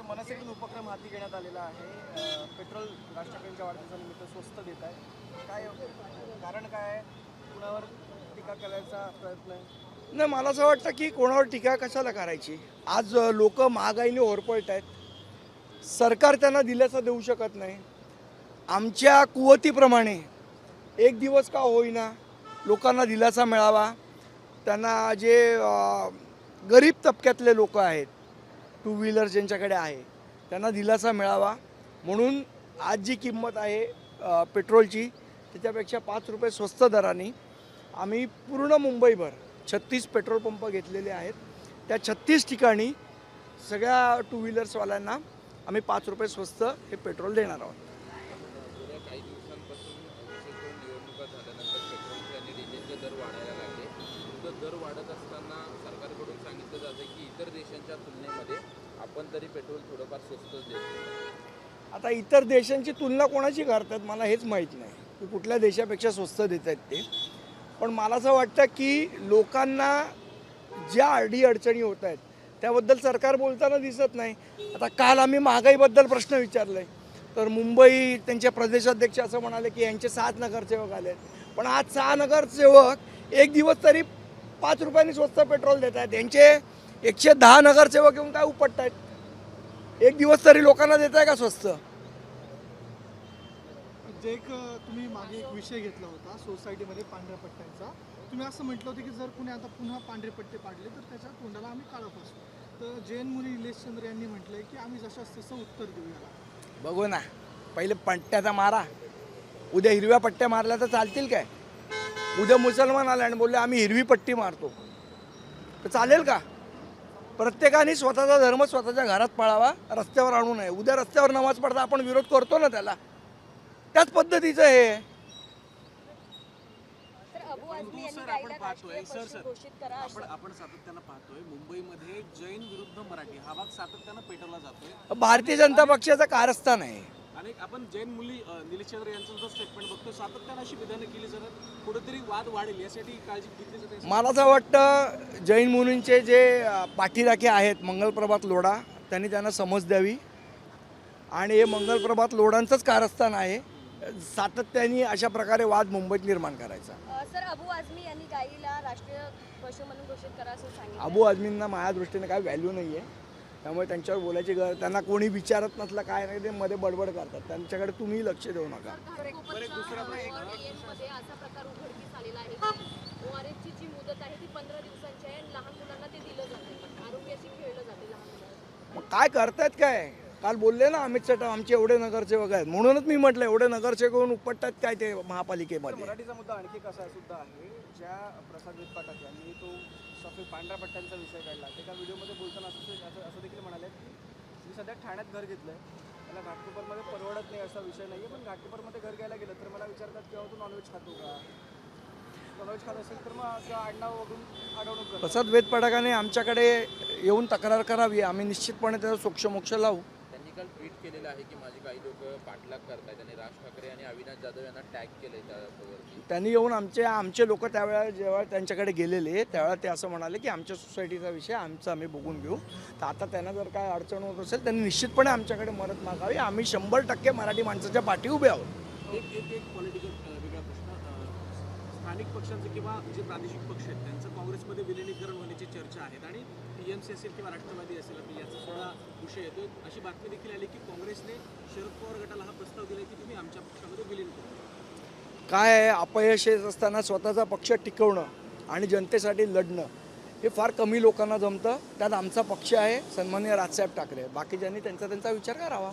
मनसेकडून उपक्रम हाती घेण्यात आलेला आहे. पेट्रोल राज ठाकरेंच्या वाढदिवसानिमित्त स्वस्त देत आहे. काय कारण काय आहे? कुणावर टीका करायचा प्रयत्न आहे? नाही, मला असं वाटतं की कोणावर टीका कशाला करायची. आज लोक महागाईने होरपळत आहेत. सरकार त्यांना दिलासा देऊ शकत नाही. आमच्या कुवतीप्रमाणे एक दिवस का होईना लोकांना दिलासा मिळावा. त्यांना जे गरीब तबक्यातले लोक आहेत, टू व्हीलर ज्यांच्याकडे आहे, त्यांना दिलासा मिळावा म्हणून आज जी किंमत आहे पेट्रोलची त्याच्यापेक्षा 5 रुपये स्वस्त दराने आम्ही पूर्ण मुंबईभर 36 पेट्रोल पंप घेतलेले आहेत. त्या 36 ठिकाणी सगळ्या टू व्हीलर्सवाल्यांना आम्ही 5 रुपये स्वस्त हे पेट्रोल देणार आहोत. गेल्या काही दिवसांपासून विशेष करून निवडणुका झाल्यानंतर पेट्रोलचे आणि डिझेलचे दर वाढायला लागले. तर दर वाढत असताना सरकारकडून सांगितलं जातं की इतर देशांच्या तुलनेमध्ये आपण तरी पेट्रोल थोडंफार स्वस्तच देतो. आता इतर देशांची तुलना कोणाची करतात मला हेच माहीत नाही की कुठल्या देशापेक्षा स्वस्त देत आहेत ते. पण मला असं वाटतं की लोकांना ज्या अडीअडचणी होत आहेत त्याबद्दल सरकार बोलताना दिसत नाही. आता काल आम्ही महागाईबद्दल प्रश्न विचारला आहे तर मुंबई त्यांचे प्रदेशाध्यक्ष असं म्हणाले की यांचे 7 नगरसेवक आले आहेत. पण आज 6 नगरसेवक एक दिवस तरी 5 रुपयांनी स्वस्त पेट्रोल देत आहेत. यांचे 110 नगरसेवक येऊन काय उपटत आहेत. एक दिवस तरी लोकांना देत आहे का स्वस्त. जे एक तुम्ही मागे एक विषय घेतला होता सोसायटीमध्ये पांढऱ्या पट्ट्यांचा. तुम्ही असं म्हटलं होतं की जर कुणी आता पुन्हा पांढरे पट्टे पाडले तर त्याच्या तोंडाला आम्ही काळं फासू. तर जैन मुनी निलेशचंद्र यांनी म्हटलंय की आम्ही जशास तसं उत्तर देऊ याला. बघू ना, पहिले पट्ट्याचा मारा, उद्या हिरव्या पट्ट्या मारल्या तर चालतील काय. उद्या मुसलमान आले आणि बोलले आम्ही हिरवी पट्टी मारतो तर चालेल का. प्रत्येकाने स्वतःचा धर्म स्वतःच्या घरात पाळावा, रस्त्यावर आणू नये. उद्या रस्त्यावर नमाज पडता आपण विरोध करतो ना त्याला, त्याच पद्धतीचं हे. आपण सातत्यानं पाहतोय मुंबईमध्ये जैन विरुद्ध मराठी हा भाग सातत्यानं पेटवला जातोय. भारतीय जनता पक्षाचं कारस्थान आहे. आणि आपण जैन मुली निलेशचंद्र यांचं जो स्टेटमेंट बघतो सातत्यानं अशी विधानं केली जातात कुठेतरी वाद वाढेल यासाठी काळजी घेतली जाते. मला असं वाटतं जैन मुनींचे जे पाठीराखे आहेत मंगलप्रभात लोढा त्यांनी त्यांना समज द्यावी. आणि हे मंगलप्रभात लोढांचंच कारस्थान आहे. सातत्याने अशा प्रकारे वाद मुंबईत निर्माण करायचा. सर, अबू आझमी यांनी गायीला राष्ट्रीय पशु म्हणून घोषित करा असं सांगितलं. अबू आझमींना माझ्या दृष्टीने काय व्हॅल्यू नाही आहे. त्यामुळे त्यांच्यावर बोलायची गरज, त्यांना कोणी विचारत नसलं काय नाही ते मध्ये बडबड करतात. त्यांच्याकडे तुम्ही लक्ष देऊ नका. मध्ये असा प्रकार उघडकीस आलेला आहे की ओआरएसची जी मुदत आहे ती 15 दिवसांची आहे. लहान मुलांना ते दिलं जाते, आरोग्याशी खेळलं जाते लहान मुलांना. मग काय करतायत काय. काल बोलले ना अमित शहा आमचे एवढे नगरसेवक आहेत म्हणूनच मी म्हटलं एवढे नगरसेवक होऊन उपटतात काय ते महापालिकेमध्ये. मराठीचा मुद्दा आणखी कसा सुद्धा आहे. ज्या प्रसाद पाठक यांनी तो सफेद पांढऱ्या पट्ट्यांचा विषय काढला ते एका व्हिडिओमध्ये बोलताना असं देखील म्हणाले मी सध्या ठाण्यात घर घेतलंय, मला घाटकोपरमध्ये परवडत नाही असा विषय नाही आहे. पण घाटकोपरमध्ये घर घ्यायला गेलं तर मला विचारतात किंवा तू नॉनव्हेज खातो का. नॉनव्हेज खात असेल तर मग आडनाव वगैरे अडवणूक करतो. प्रसाद वेदपाठकाने आमच्याकडे येऊन तक्रार करावी, आम्ही निश्चितपणे त्याचा सोक्षमोक्ष लावू. त्यांनी काल ट्विट केलेलं आहे की माझी काही लोक पाठलाग करतायत आणि राज ठाकरे आणि अविनाश जाधव यांना टॅग केलंय त्यावरती. त्यांनी येऊन आमचे लोक त्यावेळेला जेव्हा त्यांच्याकडे गेलेले त्यावेळेला ते असं म्हणाले की आमच्या सोसायटीचा विषय आम्ही बघून घेऊ. तर आता त्यांना जर काय अडचण होत असेल त्यांनी निश्चितपणे आमच्याकडे मदत मागावी. आम्ही 100% मराठी माणसाच्या पाठी उभे आहोत. एक पॉलिटिकल वेगळा प्रश्न. स्थानिक पक्षांचे किंवा जे प्रादेशिक पक्ष आहेत त्यांचं काँग्रेसमध्ये विलिनीकरण होण्याची चर्चा आहेत आणि टीएमसी असेल किंवा राष्ट्रवादी असेल आपली याचा सुद्धा विषय येतो. अशी बातमी देखील आली की काँग्रेसने शरद पवार गटाला हा प्रस्ताव दिला की तुम्ही आमच्या पक्षामध्ये विलीन करा. काय आहे, अपयश येत असताना स्वतःचा पक्ष टिकवणं आणि जनतेसाठी लढणं हे फार कमी लोकांना जमतं. त्यात आमचा पक्ष आहे सन्माननीय राजसाहेब ठाकरे. बाकीच्यांनी त्यांचा विचार करावा.